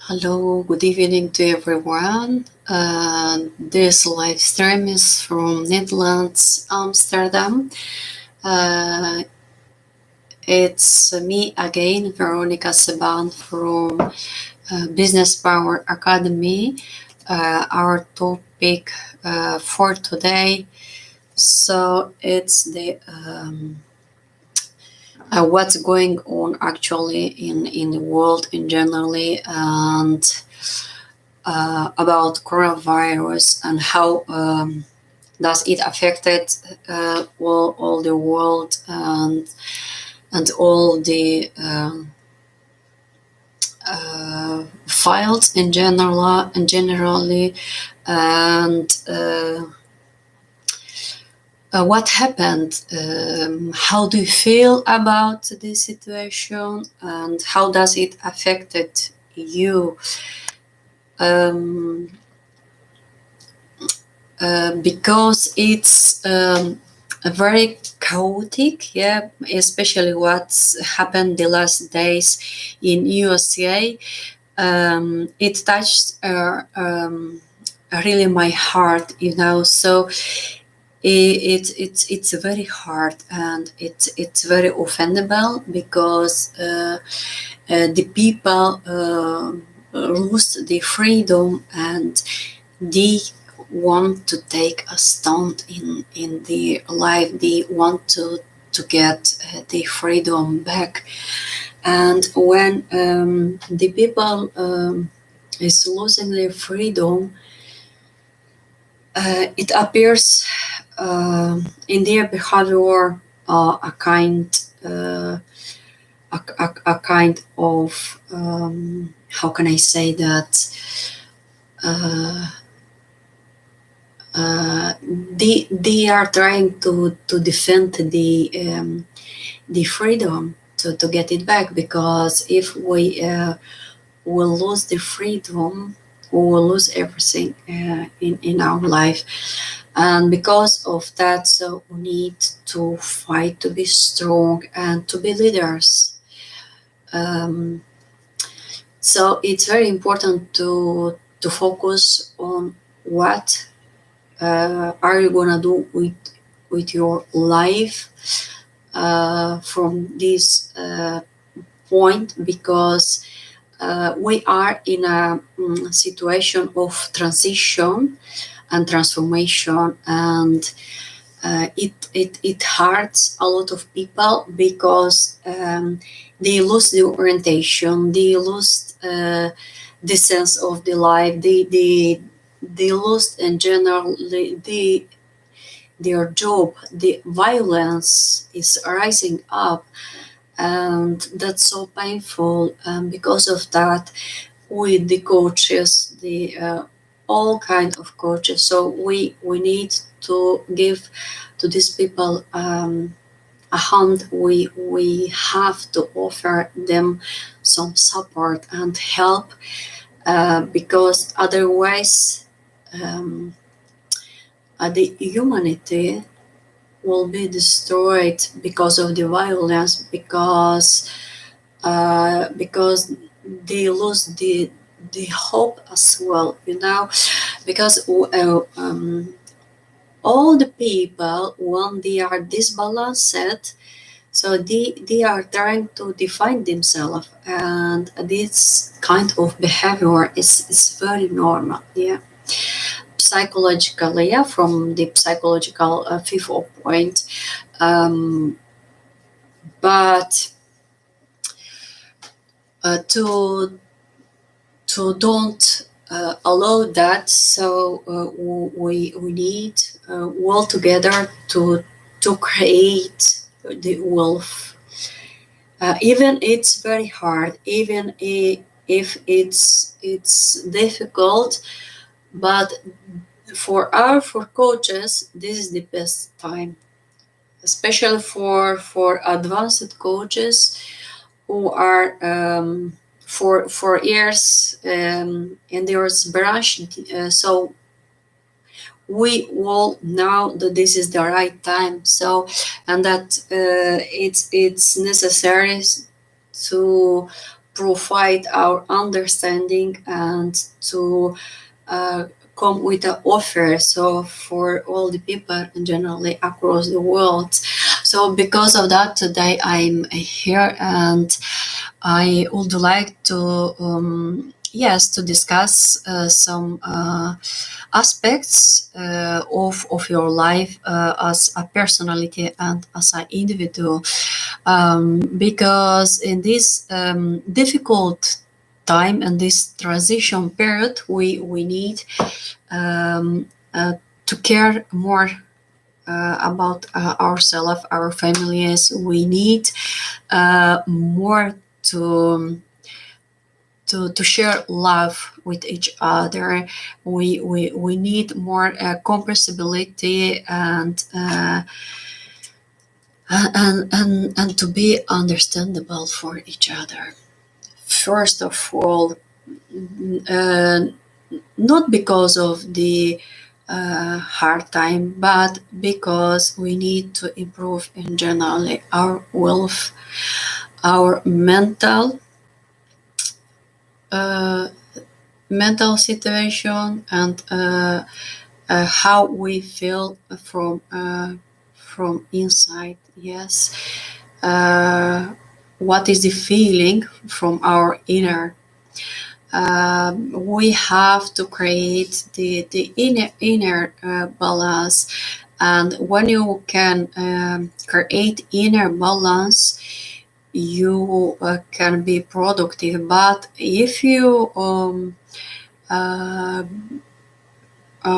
Hello, good evening to everyone. This live stream is from Netherlands, Amsterdam. Uh, it's me again, Veronica Seban from Business Power Academy. Our topic for today, so it's the what's going on actually in the world in generally, and about coronavirus and how does it affected all the world and all the files in generally, and what happened, how do you feel about this situation, and how does it affected you, um, because it's a very chaotic, yeah, especially what's happened the last days in USA. It touched really my heart, so it's very hard, and it's very offendable because the people lose the freedom, and they want to take a stand in their life. They want to get the freedom back. And when the people is losing their freedom, it appears in their behavior a kind of how can I say that, they are trying to defend the freedom to get it back, because if we will lose the freedom, we will lose everything in our life. And because of that, so we need to fight to be strong and to be leaders. um, so it's very important to focus on what are you gonna do with your life from this point, because we are in a situation of transition and transformation, and it hurts a lot of people because they lose the orientation, they lose the sense of the life, they lost in general their job. The violence is rising up, and that's so painful. And because of that, with the coaches, the all kind of coaches, so we need to give to these people a hand. We have to offer them some support and help, because otherwise the humanity will be destroyed because of the violence, because they lose the hope as well, because all the people, when they are disbalanced, so they are trying to define themselves, and this kind of behavior is very normal, yeah, psychologically, yeah, from the psychological viewpoint. um, but to don't allow that, so we need all together to create the wolf. Even it's very hard, even if it's difficult, but for coaches, this is the best time, especially for advanced coaches who are for years in their branch. So we all know that this is the right time. So, and that it's necessary to provide our understanding and to uh, come with an offer so for all the people and generally across the world. So because of that, today I'm here and I would like to yes, to discuss some aspects of your life as a personality and as an individual, because in this difficult time and this transition period, we need um, to care more about ourselves, our families. We need more to share love with each other. We need more comprensibility and to be understandable for each other. First of all, uh, not because of the hard time, but because we need to improve in general our wealth, our uh, mental situation, and how we feel from inside. Yes, what is the feeling from our inner. We have to create the inner balance, and when you can create inner balance, you can be productive. But if you uh,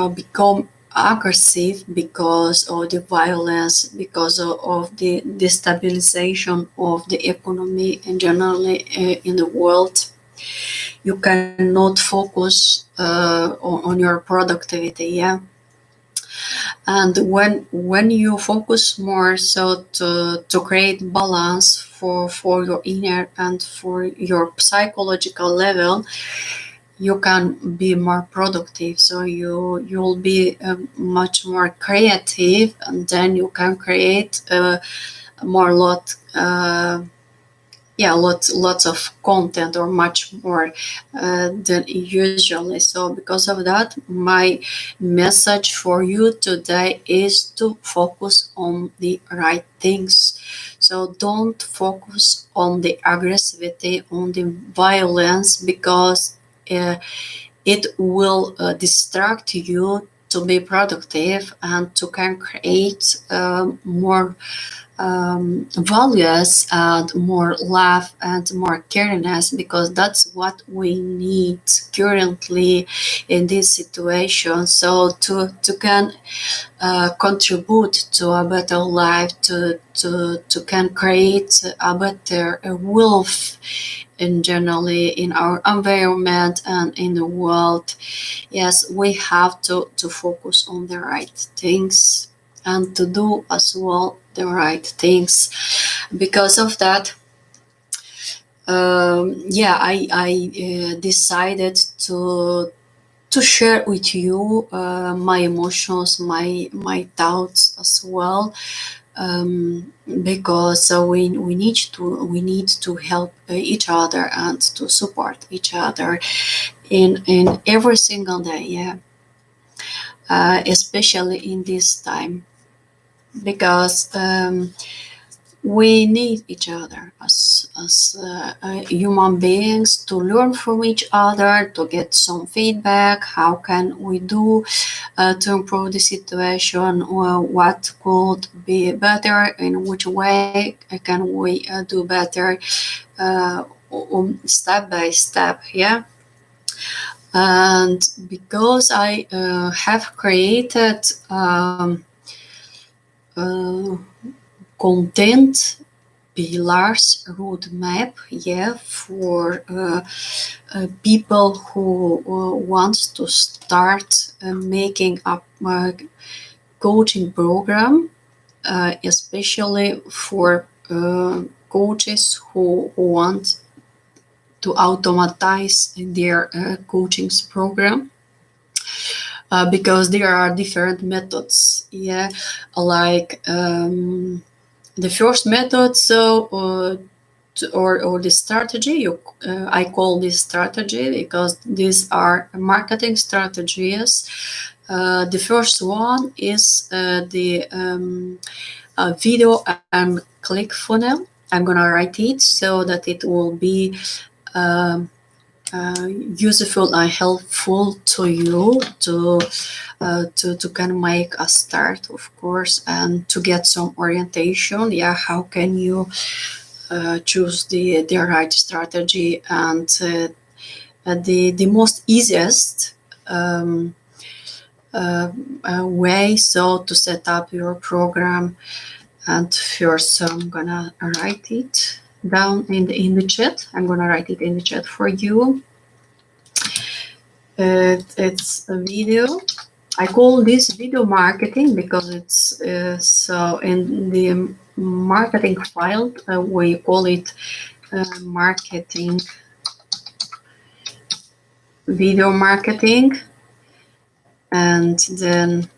become aggressive because of the violence, because of the destabilization of the economy and generally in the world, you cannot focus on your productivity. Yeah, and when you focus more so to create balance for your inner and for your psychological level, you can be more productive, so you'll be much more creative, and then you can create more lot yeah, lots of content, or much more than usually. So because of that, my message for you today is to focus on the right things. So don't focus on the aggressivity, on the violence, because it will distract you to be productive and to can create more values and more love and more caringness, because that's what we need currently in this situation. So to can contribute to a better life, to can create a better wealth in generally in our environment and in the world. Yes, we have to focus on the right things and to do as well the right things. Because of that, yeah, I decided to share with you my emotions, my thoughts as well, because we need to help each other and to support each other in every single day. Yeah, especially in this time, because we need each other as human beings, to learn from each other, to get some feedback. How can we do to improve the situation? What could be better? In which way can we do better? Step by step. Yeah. And because I have created uh, content pillars roadmap, yeah, for people who want to start making a coaching program, especially for coaches who want to automatize their coaching program, because there are different methods. Yeah, like the first method. So or the strategy. I call this strategy because these are marketing strategies. The first one is the video and click funnel. I'm gonna write it so that it will be um, useful and helpful to you to kind of make a start, of course, and to get some orientation. Yeah, how can you choose the right strategy, and the most easiest way so to set up your program. And first, so I'm gonna write it down in the chat. I'm gonna write it in the chat for you. It's a video. I call this video marketing because it's so in the marketing file we call it marketing, video marketing, and then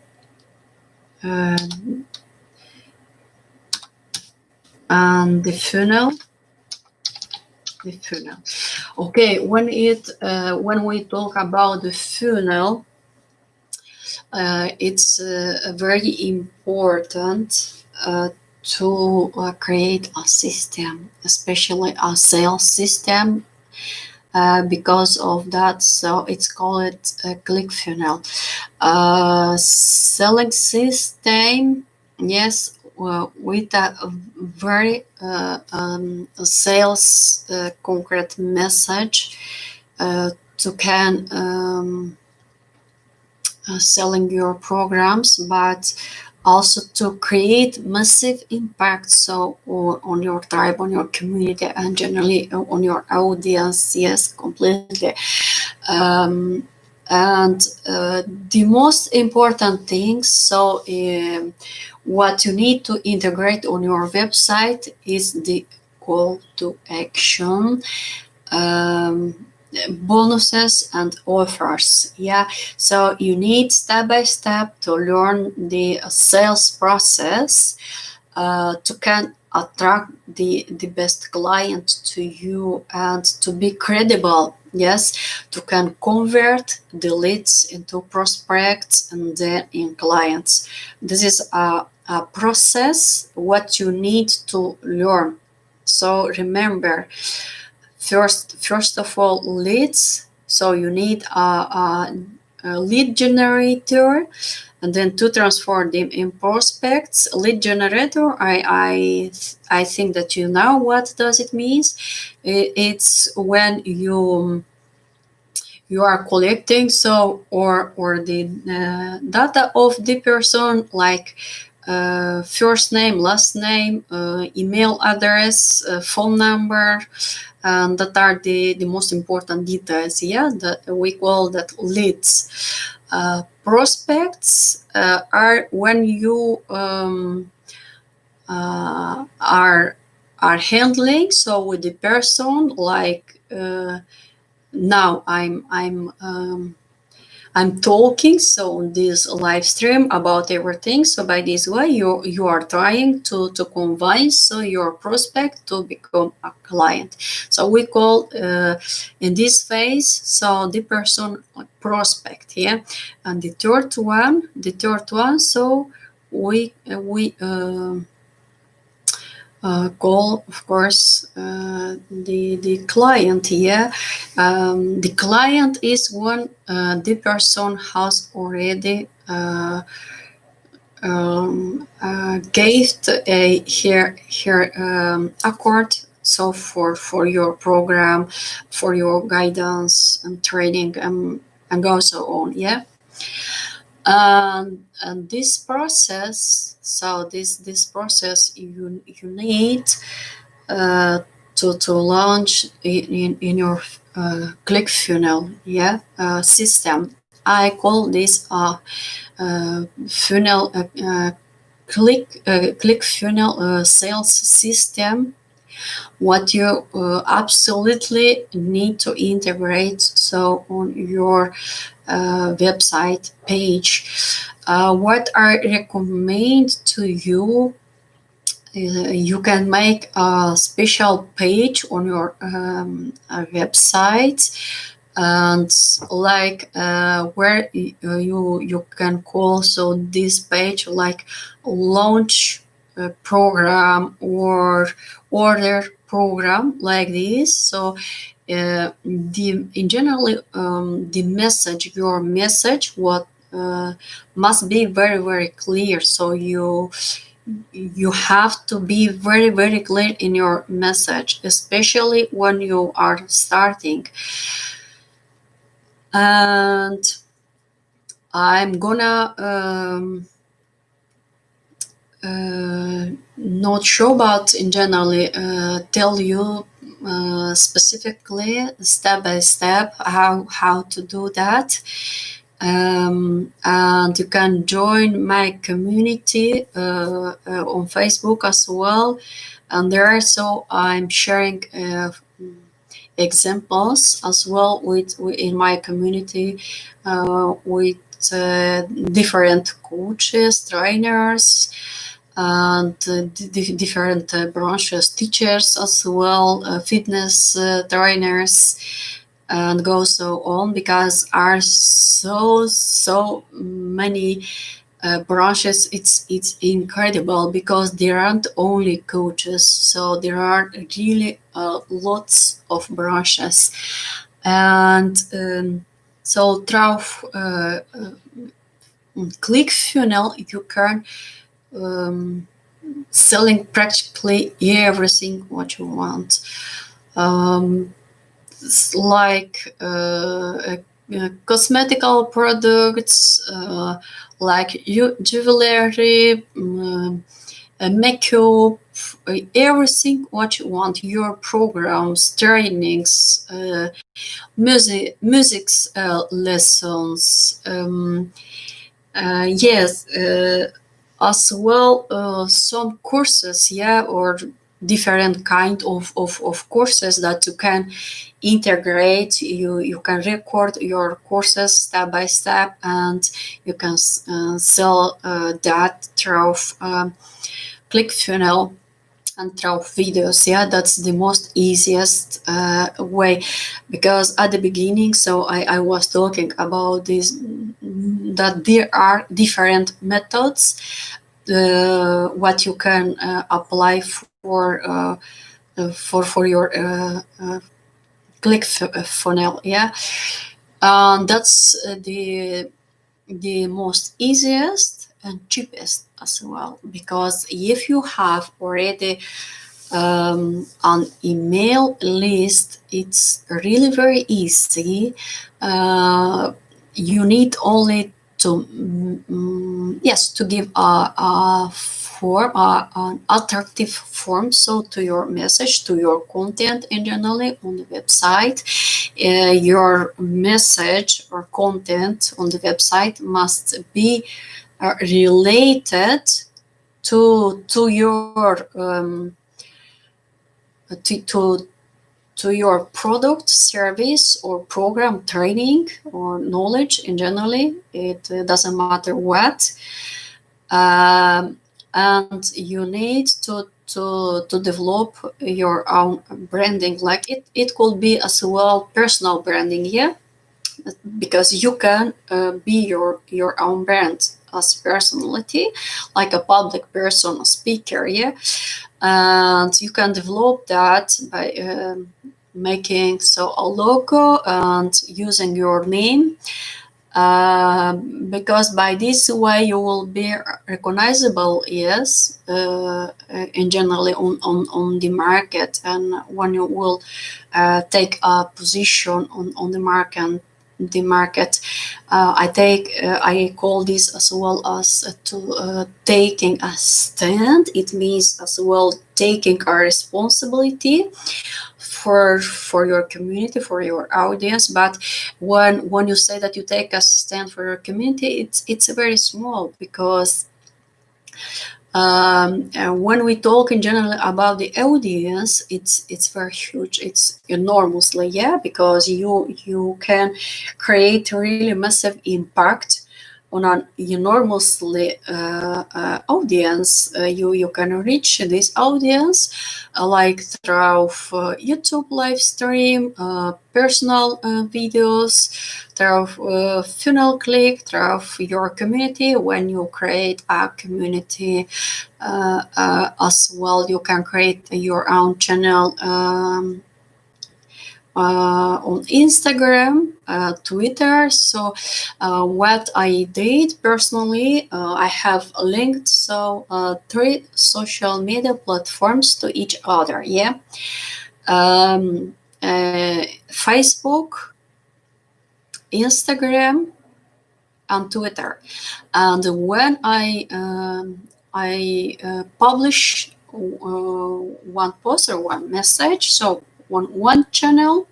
and the funnel. Okay, when we talk about the funnel, it's very important to create a system, especially a sales system. Because of that, so it's called a click funnel. Selling system, yes, with a very sales concrete message to can selling your programs, but also to create massive impact so on your tribe, on your community, and generally on your audience. Yes, completely. And the most important thing, so what you need to integrate on your website is the call to action, bonuses and offers. Yeah, so you need step by step to learn the sales process to can attract the best client to you and to be credible. Yes, to can convert the leads into prospects and then in clients. This is a process what you need to learn. So remember, first of all, leads. So you need a lead generator, and then to transform them in prospects. Lead generator, I think that you know what does it means. It's when you are collecting so or the data of the person, like first name, last name, email address, phone number, and that are the most important details. Yeah, that we call that leads. Prospects are when you are handling so with the person, like now I'm talking so on this live stream about everything. So by this way, you are trying to convince so your prospect to become a client. So we call in this phase so the person prospect. Yeah, and the third one. So we call, of course, the client. Yeah, the client is when the person has already gave her accord. So for your program, for your guidance and training, and go so on. Yeah. And this process, so this process you need to launch in your click funnel. Yeah, system. I call this funnel click funnel sales system. What you absolutely need to integrate so on your website page. What I recommend to you you can make a special page on your website, and like where you can call so this page like launch program or order program like this. So the in generally the message, your message, what must be very clear. So you have to be very clear in your message, especially when you are starting. And I'm gonna not sure, but in generally tell you specifically step by step how to do that. And you can join my community on Facebook as well, and there so I'm sharing examples as well with in my community with different coaches, trainers, and different branches, teachers as well, fitness trainers, and go so on, because are so many branches. It's incredible because there aren't only coaches, so there are really lots of branches. And so through ClickFunnels you can selling practically everything what you want. Like cosmetical products, like jewelry, makeup, everything what you want. Your programs, trainings, music lessons. Yes, as well some courses, yeah, or different kind of courses that you can integrate. You can record your courses step by step, and you can sell that through ClickFunnels and through videos. Yeah, that's the most easiest way, because at the beginning, so I was talking about this, that there are different methods what you can apply for your ClickFunnels. Yeah, that's the most easiest and cheapest as well, because if you have already an email list, it's really very easy. You need only to yes, to give a form, an attractive form, so to your message, to your content in generally on the website. Your message or content on the website must be related to your to your product, service, or program, training, or knowledge in generally. It doesn't matter what. And you need to develop your own branding. Like it could be as well personal branding, yeah, because you can be your own brand as personality, like a public person, a speaker, yeah. And you can develop that by making so a logo and using your name, because by this way you will be recognizable, yes, in generally on the market. And when you will take a position on the market, I call this as well as taking a stand. It means as well taking a responsibility for your community, for your audience. But when you say that you take a stand for your community, it's very small, because when we talk in general about the audience, it's very huge, it's enormously, yeah, because you can create really massive impact on an enormously audience. You can reach this audience like through YouTube live stream, personal videos, through funnel click, through your community. When you create a community as well, you can create your own channel on Instagram, Twitter. So what I did personally, I have linked three social media platforms to each other. Yeah, Facebook, Instagram, and Twitter. And when I publish one post or one message, so one channel,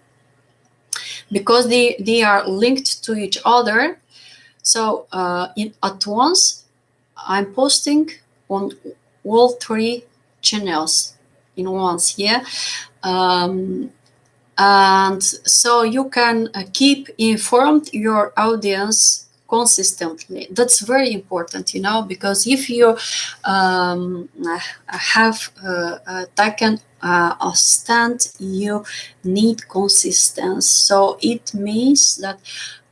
because they are linked to each other. So at once, I'm posting on all three channels in once. Yeah. And so you can keep informed your audience consistently. That's very important, because if you have taken a stand, you need consistency. So it means that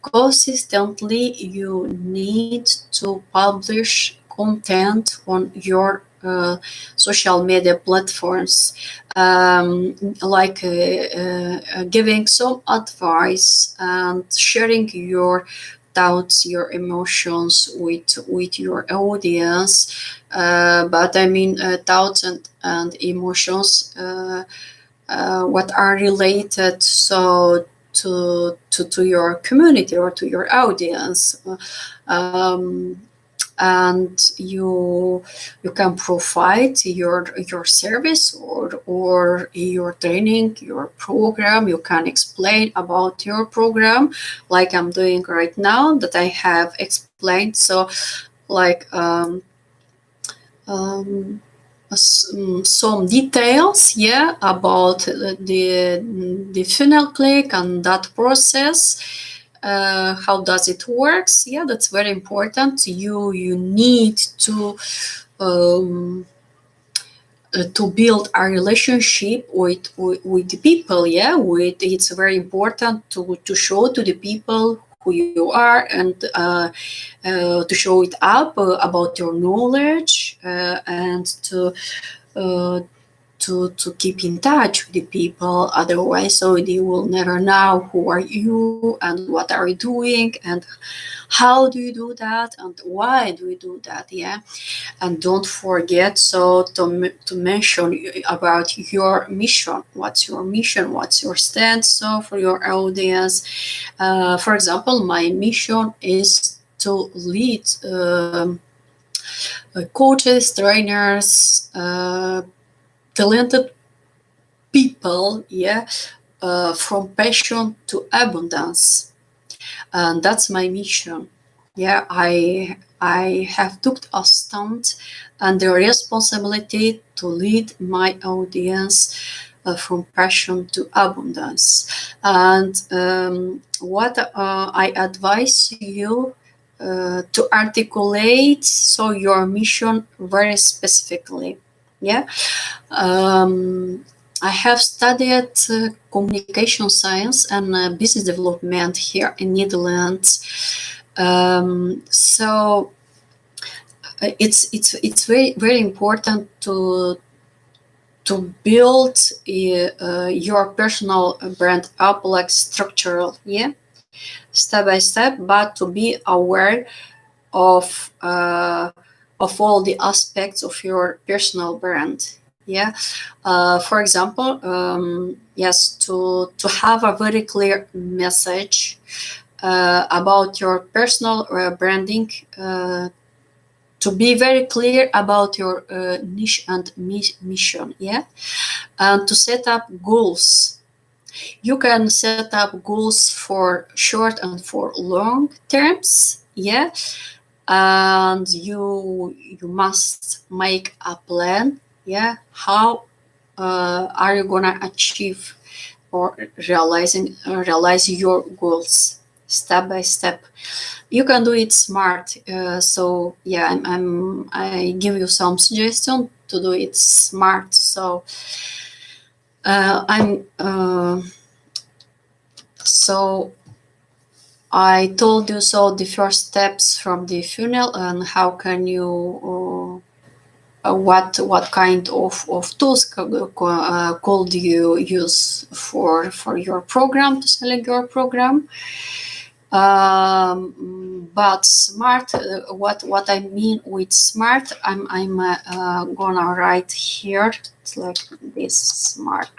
consistently you need to publish content on your social media platforms, like giving some advice and sharing your thoughts, your emotions with your audience. But I mean, thoughts and emotions what are related to your community or to your audience. Um, and you can provide your service or your training, your program. You can explain about your program, like I'm doing right now, that I have explained. So like some details, yeah, about the funnel click and that process. How does it works? Yeah, that's very important. You need um, to build a relationship with the people. Yeah, it's very important to show to the people who you are, and to show it up about your knowledge, and uh, to keep in touch with the people. Otherwise, so they will never know who are you and what are you doing and how do you do that and why do you do that. Yeah, and don't forget to mention about your mission. What's your mission? What's your stance? So for your audience, for example, my mission is to lead coaches, trainers, talented people, yeah, from passion to abundance, and that's my mission. Yeah, I have took a stand and the responsibility to lead my audience from passion to abundance. And what I advise you to articulate so your mission very specifically. Yeah. um, I have studied communication science and business development here in Netherlands. So it's very important to build your personal brand up like structural, yeah, step by step, but to be aware of all the aspects of your personal brand. Yeah, for example, yes, to have a very clear message about your personal branding, to be very clear about your niche and mission. Yeah, and to set up goals. You can set up goals for short and for long terms. Yeah, and you must make a plan. Yeah, how are you gonna achieve or realize your goals? step by step. You can do it smart. So yeah, I give you some suggestion to do it smart. So I'm so I told you so the first steps from the funnel and how can you what kind of tools could you use for your program to select your program. But smart, what I mean with smart, I'm gonna write here. It's like this smart.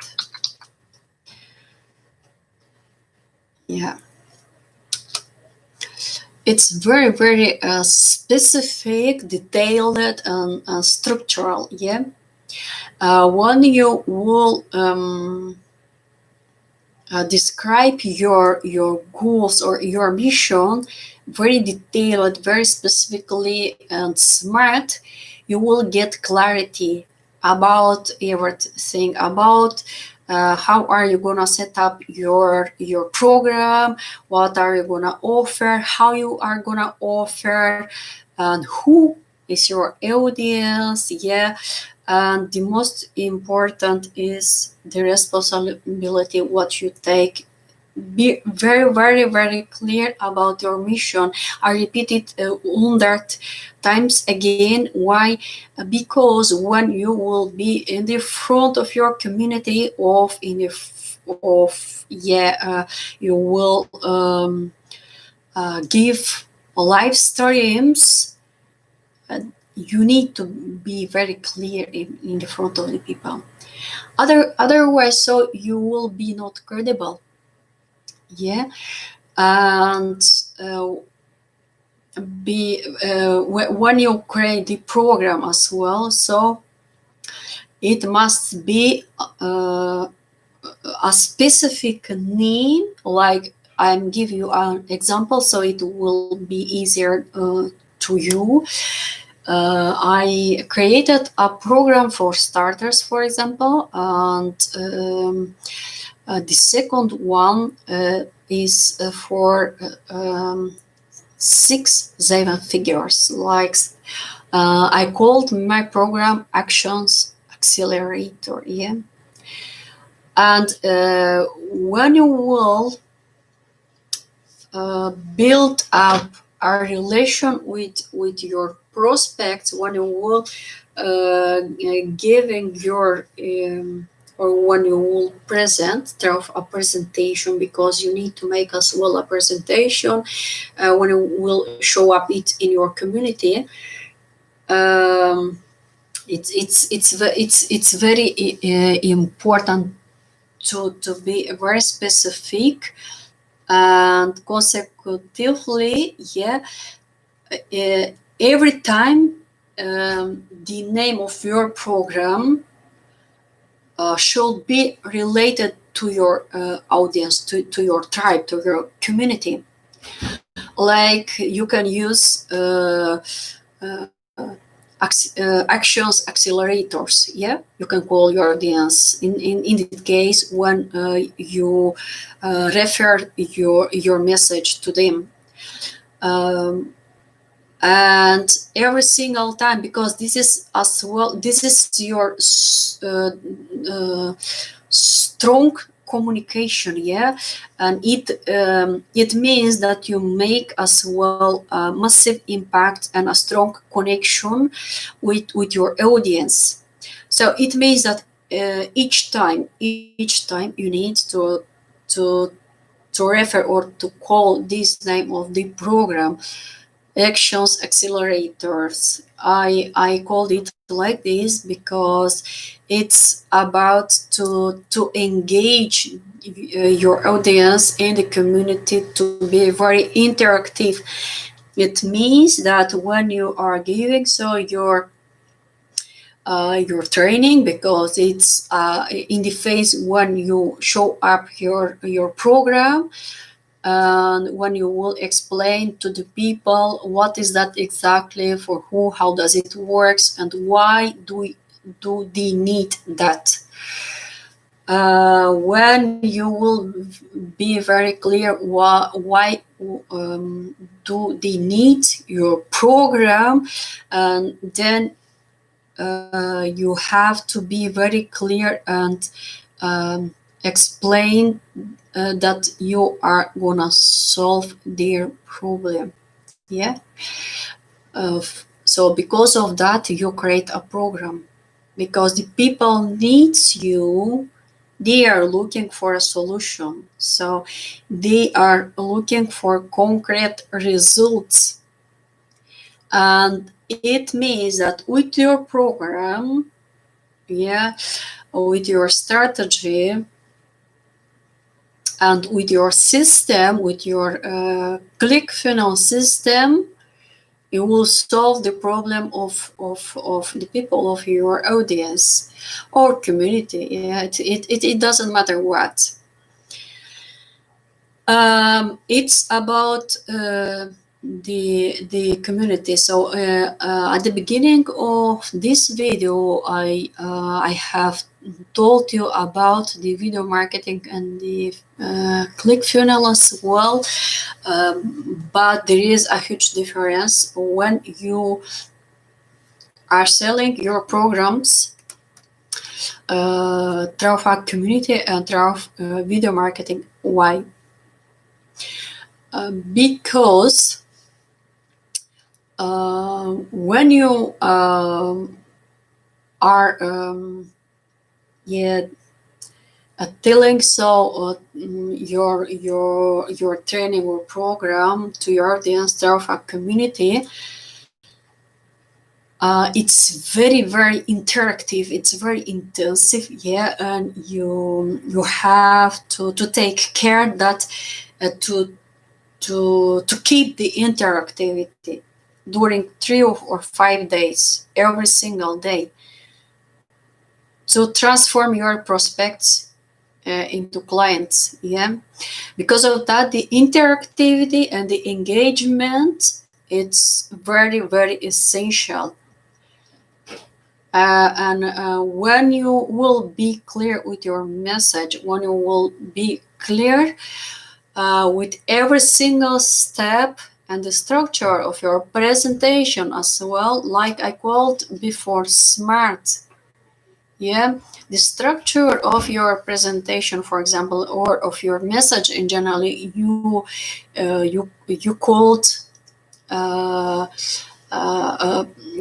Yeah, it's very specific, detailed, and structural. Yeah, when you will describe your goals or your mission very detailed, very specifically and smart, you will get clarity about everything, about how are you gonna set up your program, what are you gonna offer, how you are gonna offer, and who is your audience. Yeah, and the most important is the responsibility what you take. Be very clear about your mission. I repeat it 100 times again. Why? Because when you will be in the front of your community of in the of yeah you will give live streams. You need to be very clear in the front of the people. Otherwise, so you will be not credible. Yeah, and be when you create the program as well. So it must be a specific name. Like I'm give you an example, so it will be easier to you. I created a program for starters, for example, and the second one is for 6 7 figures. Like I called my program Actions Accelerator. Yeah, and when you will build up a relation with your prospects, when you will giving your or when you will present there a presentation, because you need to make as well a presentation when you will show up it in your community. um, it's very important to be very specific, and consecutively, yeah, every time the name of your program should be related to your audience, to your tribe, to your community. Like you can use actions accelerators. Yeah, you can call your audience in this case when you refer your message to them. um, and every single time, because this is as well, this is your strong communication. Yeah, and it means that you make as well a massive impact and a strong connection with your audience. So it means that each time you need to to refer or to call this name of the program actions accelerators. I called it like this because it's about to engage your audience and the community, to be very interactive. It means that when you are giving so your training, because it's in the phase when you show up your program, and when you will explain to the people what is that exactly, for who, how does it works, and why do they need that. When you will be very clear why do they need your program, and then you have to be very clear and explain that you are gonna solve their problem. Yeah. So because of that, you create a program, because the people needs you. They are looking for a solution, so they are looking for concrete results, and it means that with your program, yeah, with your strategy and with your system, with your ClickFunnels system, you will solve the problem of the people of your audience or community. Yeah, it doesn't matter what. It's about the community. So at the beginning of this video, I have told you about the video marketing and the ClickFunnels as well. But there is a huge difference when you are selling your programs through a community and through video marketing. Why? Because when you are yeah, telling your training or program to your audience through a community, it's very interactive, it's very intensive, yeah, and you have to take care that to keep the interactivity during 3 or 5 days, every single day, to transform your prospects into clients. Yeah, because of that, the interactivity and the engagement, it's very essential. And when you will be clear with your message, when you will be clear with every single step and the structure of your presentation as well, like I called before, SMART. Yeah, the structure of your presentation, for example, or of your message in general, you called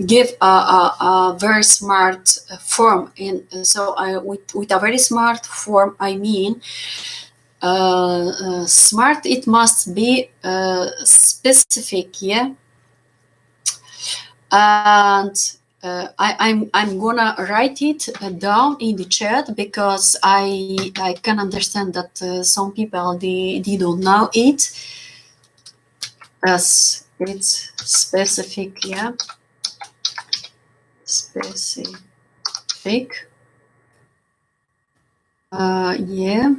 give a very smart form. So with a very smart form, I mean smart, it must be specific, yeah. And I'm gonna write it down in the chat, because I can understand that some people they don't know it, as it's specific, yeah, specific. Yeah.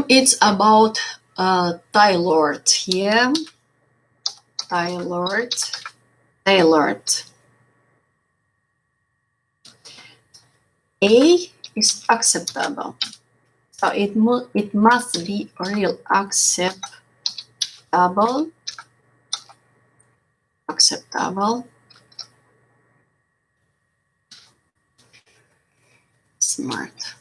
It's about tailored, yeah, tailored. A is acceptable, so it must be real acceptable. Smart.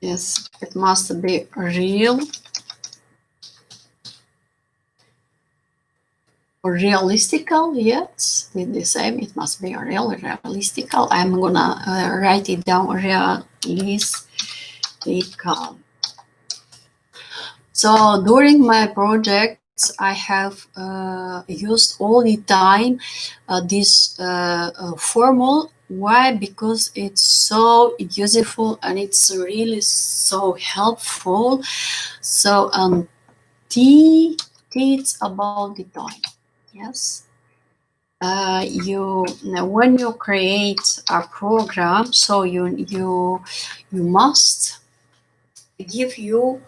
Yes, it must be real or realistical. Yes, with the same, it must be realistical. I'm gonna write it down, realistical. So during my projects, I have used all the time this formula. Why? Because it's so useful and it's really so helpful. So it's about the time. Yes. When you create a program, so you must give you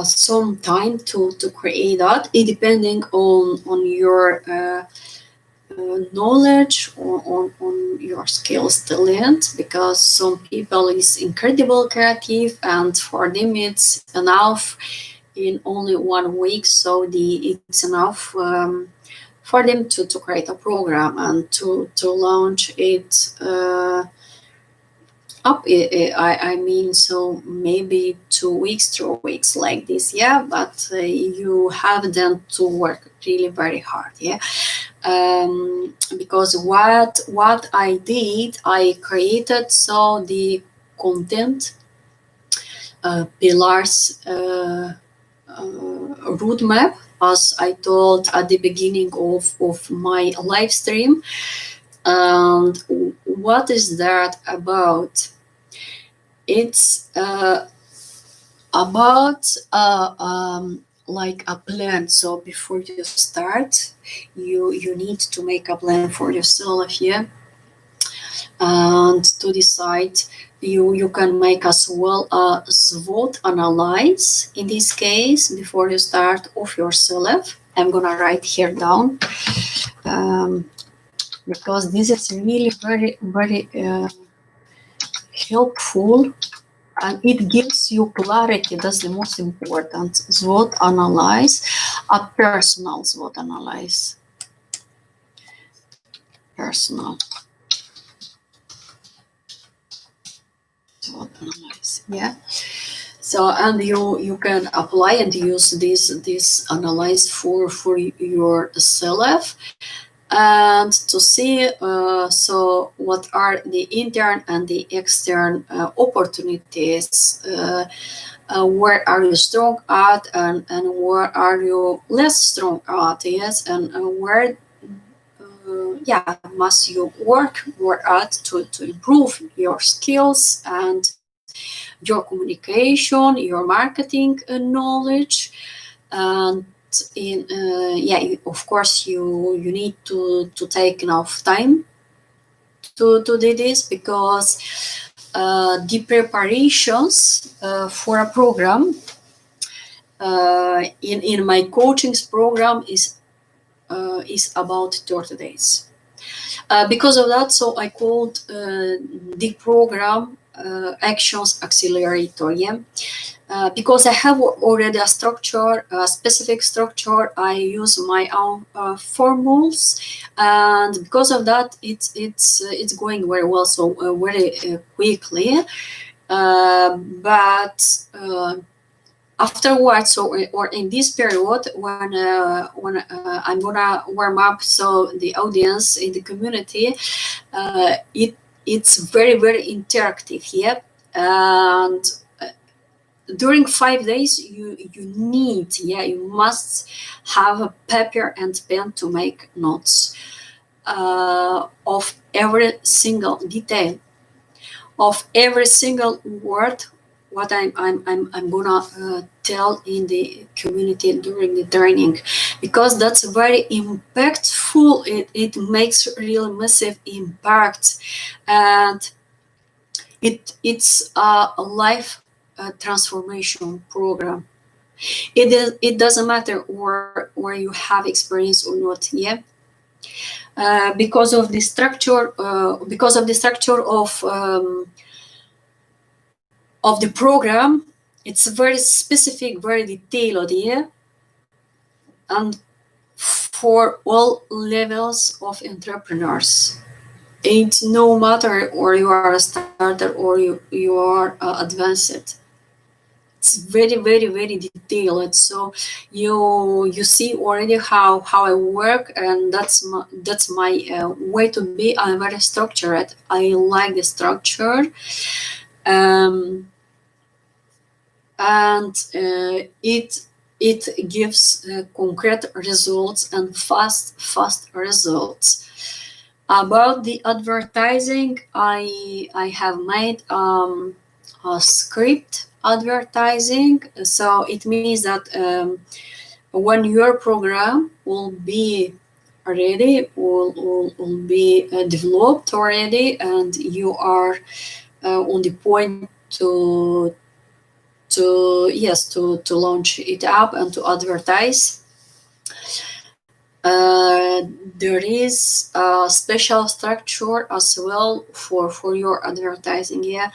some time to create that, it depending on your knowledge or on your skills, talent, because some people is incredible creative and for them it's enough in only 1 week, so it's enough for them to create a program and to launch it up. I mean, so maybe 2 weeks, 3 weeks like this, yeah. But you have then to work really very hard, yeah. Because what I did, I created so the content pillars roadmap, as I told at the beginning of my live stream. And what is that about? It's about like a plan. So before you start, you need to make a plan for yourself, yeah, and to decide. You can make as well a SWOT analyze in this case before you start of yourself. I'm gonna write here down because this is really very helpful, and it gives you clarity. That's the most important. SWOT analyze, a personal SWOT analyze. Personal SWOT analyze. Yeah. So and you can apply and use this analyze for yourself, and to see so what are the intern and the extern opportunities, where are you strong at, and where are you less strong at, yes, and where yeah, must you work more at to improve your skills and your communication, your marketing knowledge. And in yeah, of course you need to take enough time to do this, because the preparations for a program in my coaching's program is about 30 days. Because of that, so I called the program Actions Accelerator, yeah. Because I have already a structure, a specific structure, I use my own formulas, and because of that, it's going very well, so very quickly. But afterwards, so or in this period, when I'm gonna warm up, so the audience in the community, it's very interactive, yeah, and during 5 days you must have a paper and pen to make notes of every single detail, of every single word what I'm gonna tell in the community during the training, because that's very impactful. It makes really massive impact, and it's a life transformation program. It doesn't matter where you have experience or not, yeah. Because of the structure of the program, it's very specific, very detailed, yeah, and for all levels of entrepreneurs. It's no matter or you are a starter or you are advanced. It's very detailed. So you see already how I work, and that's my way to be. I'm very structured. I like the structure, and it gives concrete results and fast results. About the advertising, I have made a script advertising. So it means that when your program will be ready, will be developed already, and you are on the point to launch it up and to advertise. There is a special structure as well for your advertising, yeah,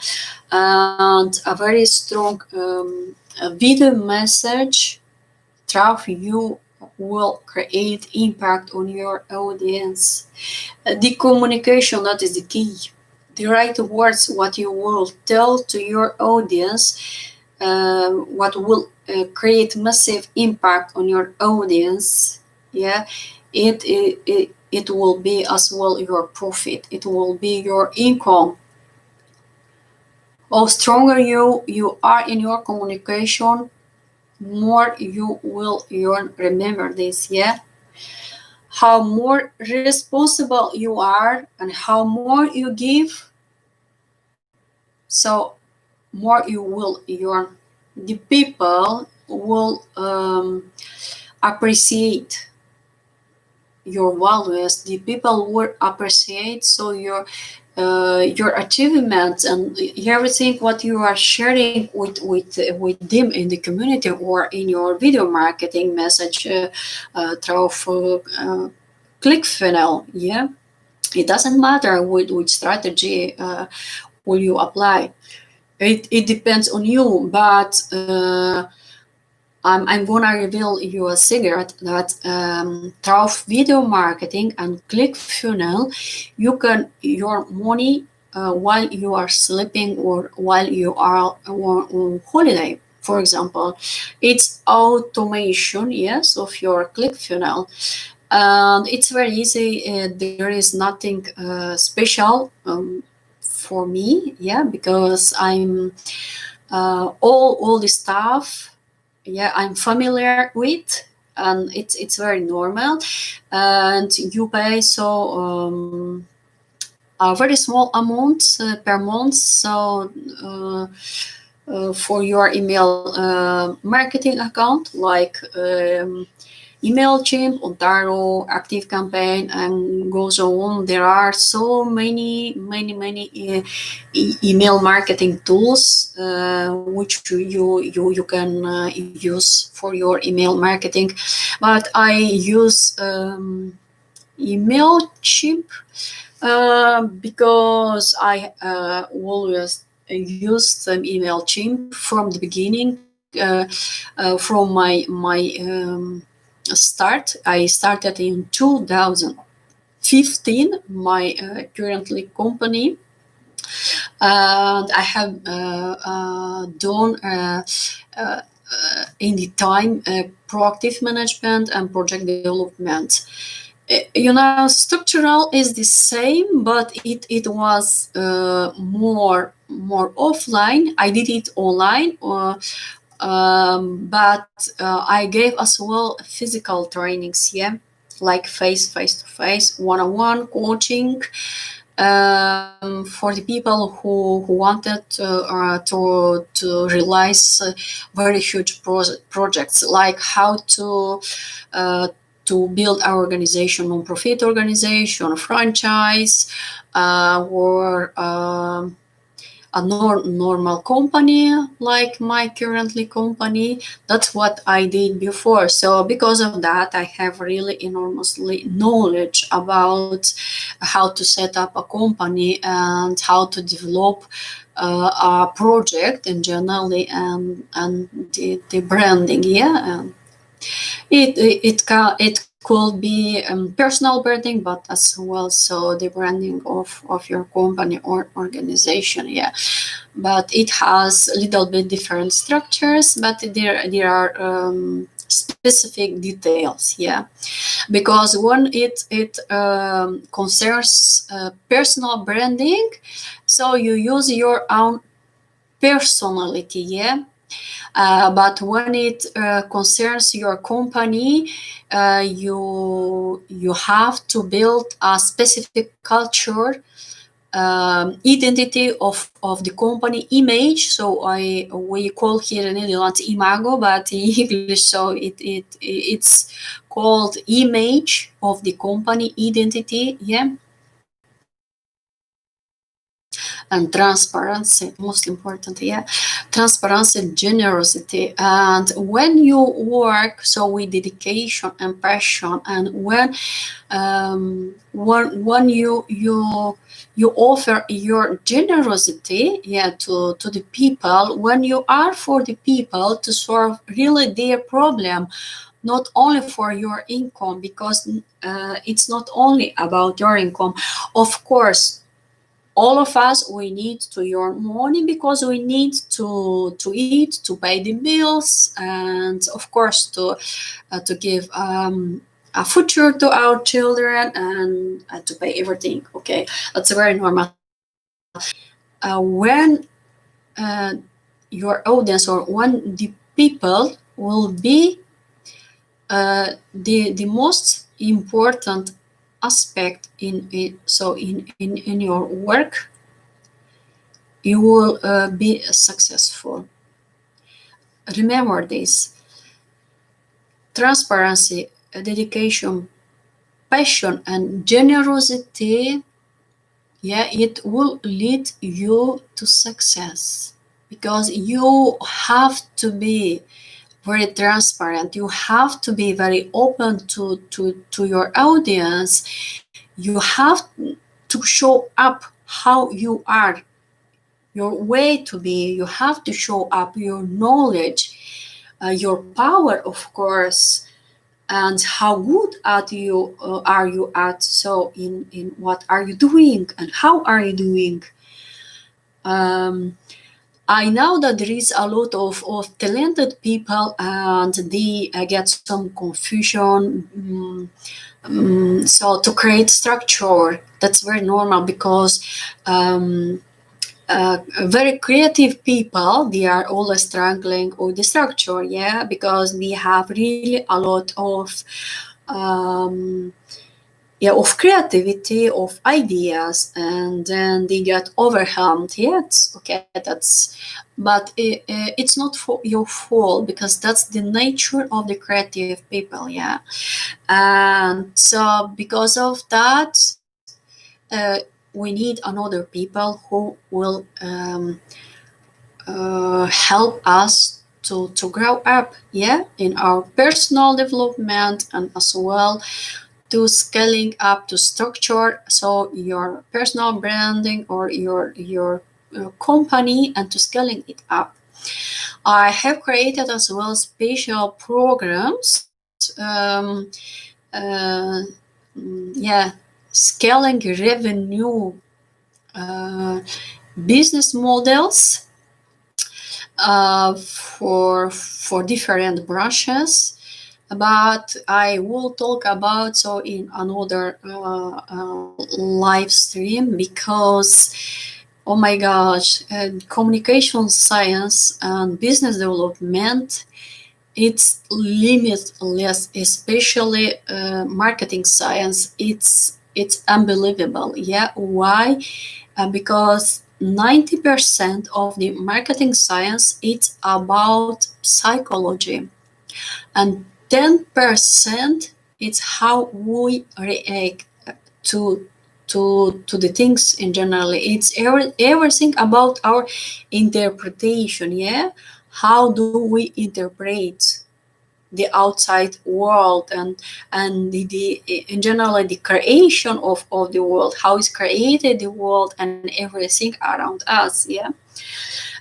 and a very strong video message through you will create impact on your audience. The communication, that is the key. The right words, what you will tell to your audience, what will create massive impact on your audience. Yeah, it will be as well your profit. It will be your income. How stronger you are in your communication, more you will earn. Remember this, yeah. How more responsible you are and how more you give, so more you will earn. The people will appreciate your values. The people will appreciate so your achievements and everything what you are sharing with them in the community or in your video marketing message through click funnel. Yeah, it doesn't matter which strategy will you apply. It depends on you, but I'm gonna reveal you a secret that through video marketing and click funnel, you can earn money while you are sleeping or while you are on holiday. For example, it's automation, yes, of your click funnel, and it's very easy. There is nothing special for me, yeah, because I'm all the stuff, yeah, I'm familiar with, and it's very normal, and you pay a very small amount per month, so for your email marketing account, like MailChimp, Ontaro, ActiveCampaign, and goes on. There are so many email marketing tools which you can use for your email marketing. But I use MailChimp because I always used MailChimp from the beginning, from my start. I started in 2015 my currently company, and I have done in the time proactive management and project development. Structural is the same, but it was more offline. I did it online, but I gave as well physical trainings, yeah, like face to face, one-on-one coaching for the people who wanted to realize very huge projects, like how to build our organization, non-profit organization, franchise, or a normal company like my currently company. That's what I did before. So because of that, I have really enormously knowledge about how to set up a company and how to develop a project in generally, and the branding, yeah. It could be personal branding, but as well so the branding of your company or organization, yeah. But it has a little bit different structures, but there are specific details, yeah, because when it concerns personal branding, so you use your own personality, yeah. But when it concerns your company, you have to build a specific culture, identity of the company, image. So we call here in Netherlands imago, but in English, so it's called image of the company, identity, yeah. and transparency, most important, yeah, transparency, generosity. And when you work so with dedication and passion, and when you offer your generosity, yeah, to the people, when you are for the people to solve really their problem, not only for your income, because it's not only about your income. Of course, all of us, we need to earn money because we need to eat, to pay the bills, and of course to give a future to our children, and to pay everything. Okay, that's very normal. When your audience, or when the people will be the most important aspect in it, so in your work, you will be successful. Remember this: transparency, dedication, passion, and generosity. Yeah, it will lead you to success, because you have to be very transparent. You have to be very open to your audience. You have to show up how you are, your way to be. You have to show up your knowledge, your power, of course, and how good at you are you at. So in what are you doing and how are you doing. um, I know that there is a lot of talented people, and they get some confusion. So to create structure, that's very normal, because um, very creative people, they are always struggling with the structure, yeah, because they have really a lot um, yeah, of creativity, of ideas, and then they get overwhelmed. Yes, okay, but it's not for your fault, because that's the nature of the creative people, yeah. And so because of that, we need another people who will help us to grow up, yeah, in our personal development, and as well to scaling up to structure, so your personal branding or your company, and to scaling it up. I have created as well special programs, uh, yeah, scaling revenue business models for different branches, but I will talk about so in another live stream, because oh my gosh, communication science and business development, it's limitless, especially marketing science. It's unbelievable, yeah. Why? Because 90% of the marketing science, it's about psychology, and 10% it's how we react to to the things in general. It's everything about our interpretation, yeah. How do we interpret the outside world, and the in general the creation of the world, how is created the world and everything around us, yeah.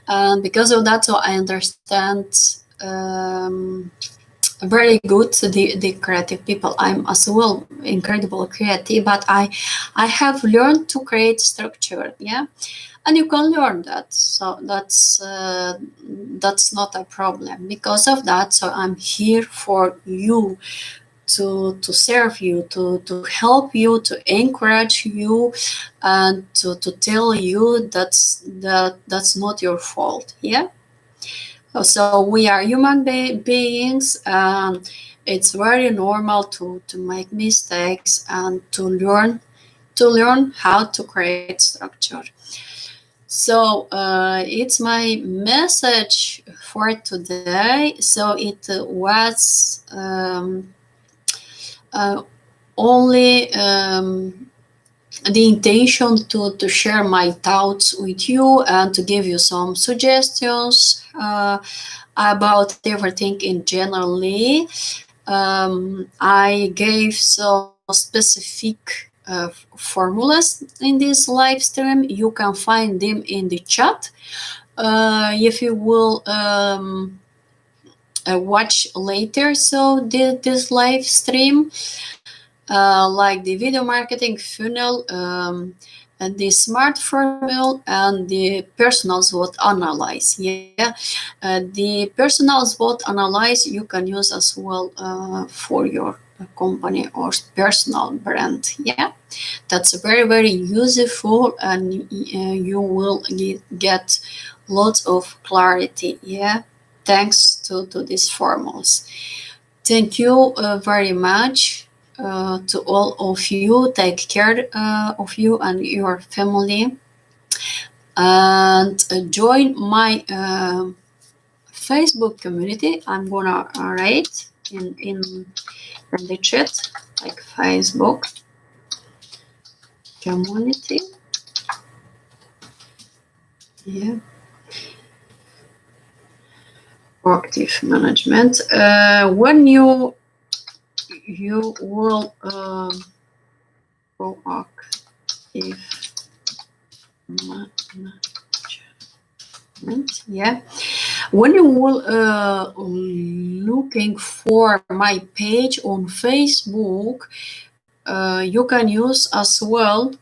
And because of that, so I understand very good the creative people. I'm as well incredible creative, but I have learned to create structure, yeah. And you can learn that, so that's not a problem. Because of that, so I'm here for you, to serve you, to help you, to encourage you, and to tell you that's not your fault, yeah. So we are human beings, and it's very normal to make mistakes, and to learn how to create structure. So it's my message for today. So it was only the intention to share my thoughts with you and to give you some suggestions about everything in generally. I gave some specific formulas in this live stream. You can find them in the chat. If you will watch later, so this live stream, like the video marketing funnel, and the smart formula and the personal SWOT analyze. Yeah, the personal SWOT analyze you can use as well for your company or personal brand. Yeah, that's very useful, and you will get lots of clarity. Yeah, thanks to these formulas. Thank you very much to all of you. Take care of you and your family, and join my Facebook community. I'm gonna write in the chat, like Facebook community. Yeah, proactive management. When you will proactive management. Yeah, when you will looking for my page on Facebook, you can use as well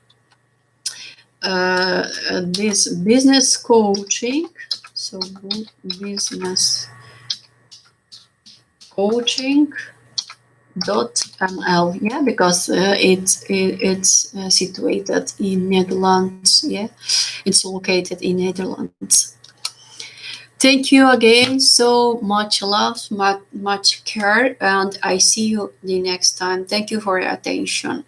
this business coaching. So business coaching .nl, yeah, because it's situated in Netherlands. Yeah, it's located in Netherlands. Thank you again. So much love, much care, and I see you the next time. Thank you for your attention.